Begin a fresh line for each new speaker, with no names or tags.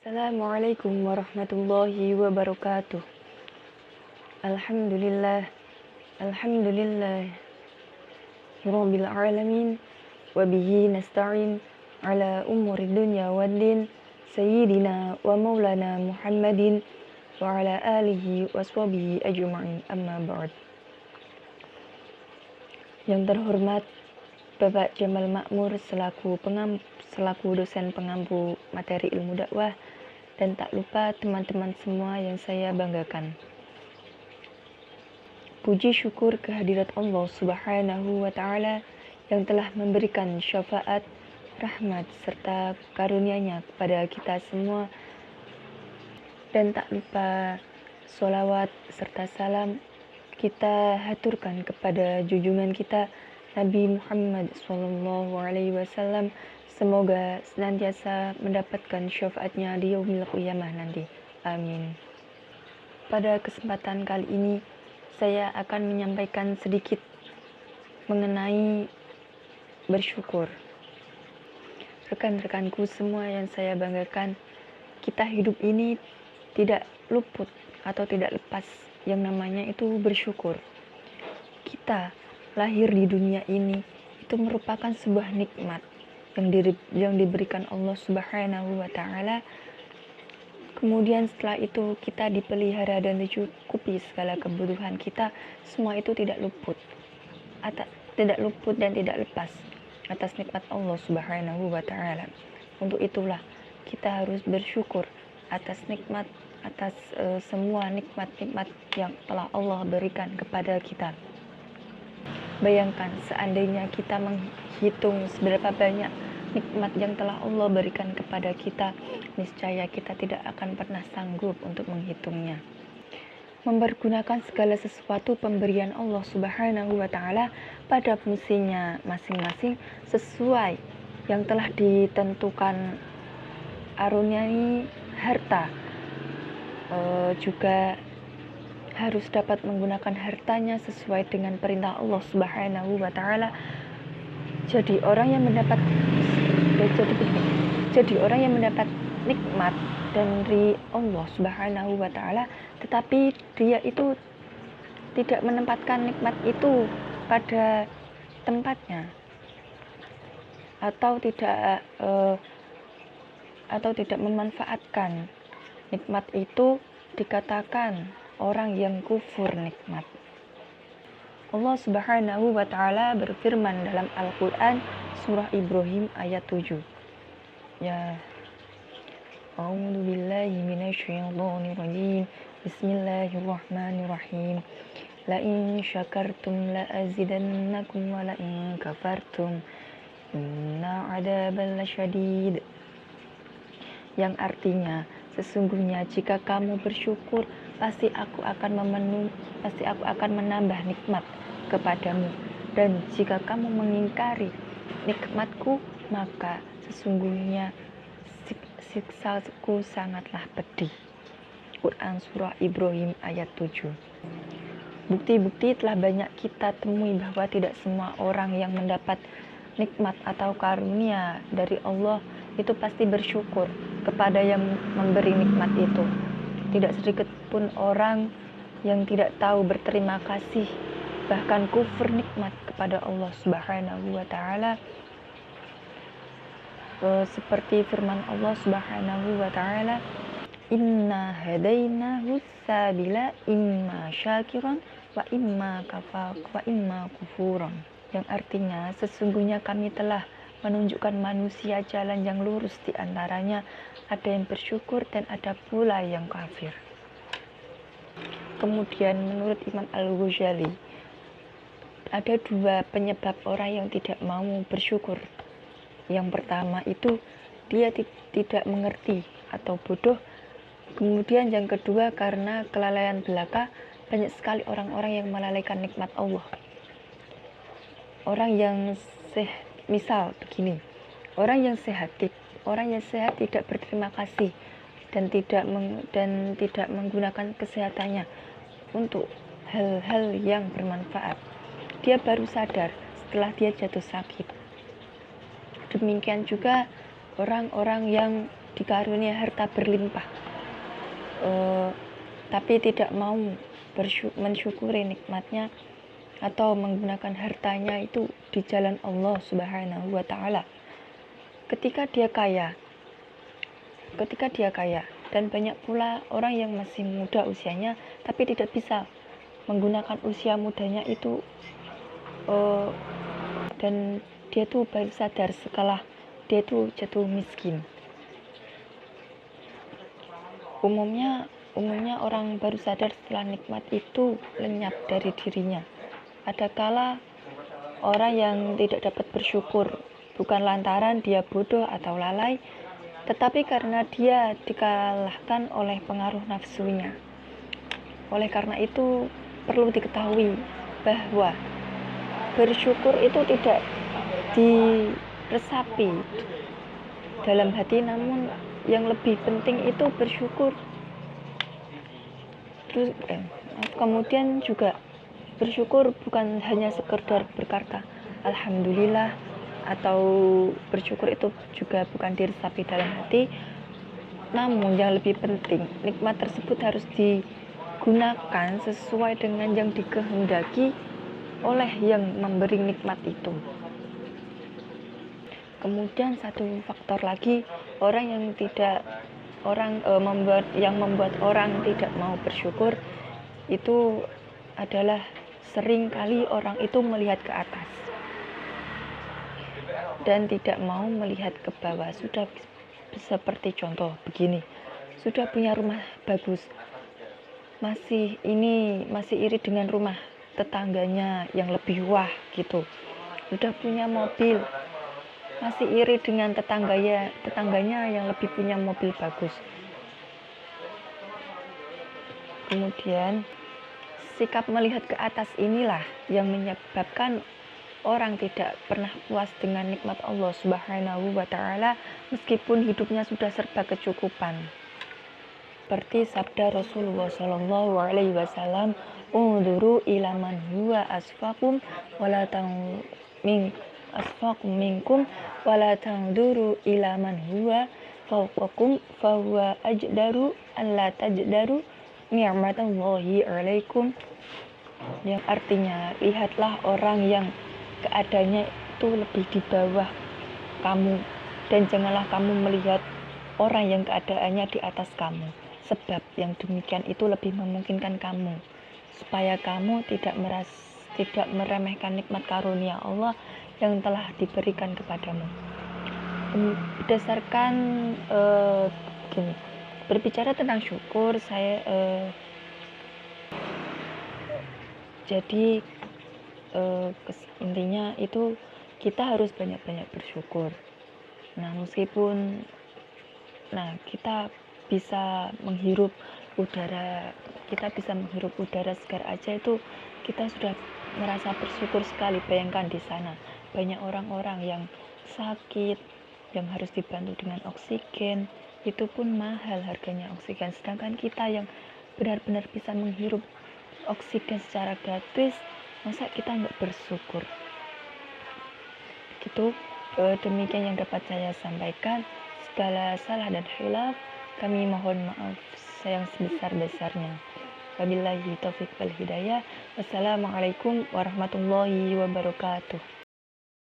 Assalamualaikum warahmatullahi wabarakatuh. Alhamdulillah, alhamdulillah, rabbil alamin, wa bihi nasta'in ala umuri dunya waddin, sayyidina wa maulana Muhammadin wa ala alihi wa sahbihi ajma'in, amma ba'd. Yang terhormat Bapak Jamal Makmur selaku dosen pengampu materi ilmu dakwah, dan tak lupa teman-teman semua yang saya banggakan. Puji syukur kehadirat Allah Subhanahu wa Ta'ala yang telah memberikan syafaat, rahmat, serta karunia-Nya kepada kita semua, dan tak lupa sholawat serta salam kita haturkan kepada junjungan kita Nabi Muhammad SAW. Semoga senantiasa mendapatkan syafaatnya di yaumil qiyamah nanti. Amin. Pada kesempatan kali ini, saya akan menyampaikan sedikit mengenai bersyukur. Rekan-rekanku semua yang saya banggakan, kita hidup ini tidak luput atau tidak lepas yang namanya itu bersyukur. Kita lahir di dunia ini itu merupakan sebuah nikmat yang diberikan Allah Subhanahu wa Ta'ala. Kemudian setelah itu kita dipelihara dan dicukupi segala kebutuhan kita. Semua itu tidak luput dan tidak lepas atas nikmat Allah Subhanahu wa Ta'ala. Untuk itulah kita harus bersyukur atas semua nikmat-nikmat yang telah Allah berikan kepada kita. Bayangkan seandainya kita menghitung seberapa banyak nikmat yang telah Allah berikan kepada kita, niscaya kita tidak akan pernah sanggup untuk menghitungnya. Mempergunakan segala sesuatu pemberian Allah Subhanahu wa Ta'ala pada fungsinya masing-masing sesuai yang telah ditentukan. Aruniai harta juga harus dapat menggunakan hartanya sesuai dengan perintah Allah Subhanahu wa Ta'ala. Jadi orang yang mendapat nikmat dari Allah Subhanahu wa Ta'ala, tetapi dia itu tidak menempatkan nikmat itu pada tempatnya, atau tidak memanfaatkan nikmat itu, dikatakan orang yang kufur nikmat. Allah Subhanahu wa Ta'ala berfirman dalam Al-Quran surah Ibrahim ayat 7. Ya, a'udzu billahi minasyaitonir rajim. Bismillahirrahmanirrahim. La in syakartum la azidannakum wa la in kafartum inna 'adzabal lasyadid. Yang artinya, sesungguhnya jika kamu bersyukur, pasti aku akan menambah nikmat kepadamu, dan jika kamu mengingkari nikmatku, maka sesungguhnya siksaku sangatlah pedih. Quran surah Ibrahim ayat 7. Bukti-bukti telah banyak kita temui bahwa tidak semua orang yang mendapat nikmat atau karunia dari Allah itu pasti bersyukur kepada yang memberi nikmat itu. Tidak sedikit pun orang yang tidak tahu berterima kasih, bahkan kufur nikmat kepada Allah Subhanahu wa Ta'ala. Seperti firman Allah Subhanahu wa Ta'ala, inna hadainahu sabila imma syakiran wa imma kufuran. Yang artinya, sesungguhnya kami telah menunjukkan manusia jalan yang lurus, di antaranya ada yang bersyukur dan ada pula yang kafir. Kemudian menurut Imam Al-Ghazali, ada dua penyebab orang yang tidak mau bersyukur. Yang pertama itu dia tidak mengerti atau bodoh. Kemudian yang kedua karena kelalaian belaka. Banyak sekali orang-orang yang melalaikan nikmat Allah. Orang yang misal begini, orang yang sehat tidak berterima kasih dan tidak menggunakan kesehatannya untuk hal-hal yang bermanfaat. Dia baru sadar setelah dia jatuh sakit. Demikian juga orang-orang yang dikarunia harta berlimpah, tapi tidak mau mensyukuri nikmatnya atau menggunakan hartanya itu di jalan Allah Subhanahu wa Ta'ala. Ketika dia kaya dan banyak pula orang yang masih muda usianya tapi tidak bisa menggunakan usia mudanya itu, dan dia tuh baru sadar setelah dia tuh jatuh miskin. Umumnya orang baru sadar setelah nikmat itu lenyap dari dirinya. Ada kala orang yang tidak dapat bersyukur bukan lantaran dia bodoh atau lalai, tetapi karena dia dikalahkan oleh pengaruh nafsunya. Oleh karena itu perlu diketahui bahwa bersyukur itu tidak diresapi dalam hati, namun yang lebih penting itu bersyukur. Terus kemudian juga bersyukur bukan hanya sekedar berkata alhamdulillah, atau bersyukur itu juga bukan diresapi dalam hati, namun yang lebih penting nikmat tersebut harus digunakan sesuai dengan yang dikehendaki oleh yang memberi nikmat itu. Kemudian satu faktor lagi, membuat orang tidak mau bersyukur itu adalah sering kali orang itu melihat ke atas dan tidak mau melihat ke bawah. Sudah seperti contoh begini, sudah punya rumah bagus, masih iri dengan rumah tetangganya yang lebih wah gitu. Sudah punya mobil, masih iri dengan tetangganya yang lebih punya mobil bagus. Kemudian sikap melihat ke atas inilah yang menyebabkan orang tidak pernah puas dengan nikmat Allah Subhanahu wa Ta'ala meskipun hidupnya sudah serba kecukupan. Seperti sabda Rasulullah Shallallahu Alaihi Wasallam, "Unduru ila man huwa asfaqum wala minkum wala tanduru ila man huwa fawqakum fahuwa ajdaru an la tajdaru ni'matallahi alaikum." Yang artinya, lihatlah orang yang keadaannya itu lebih di bawah kamu, dan janganlah kamu melihat orang yang keadaannya di atas kamu, sebab yang demikian itu lebih memungkinkan kamu supaya kamu tidak meremehkan nikmat karunia Allah yang telah diberikan kepadamu. Berdasarkan berbicara tentang syukur, jadi intinya itu kita harus banyak-banyak bersyukur. Kita bisa menghirup udara segar aja itu kita sudah merasa bersyukur sekali. Bayangkan di sana banyak orang-orang yang sakit yang harus dibantu dengan oksigen, itu pun mahal harganya oksigen, sedangkan kita yang benar-benar bisa menghirup oksigen secara gratis, masa kita nggak bersyukur gitu. Demikian yang dapat saya sampaikan. Segala salah dan khilaf kami mohon maaf yang sebesar-besarnya. Wabillahi taufiq wal hidayah. Wassalamualaikum warahmatullahi wabarakatuh.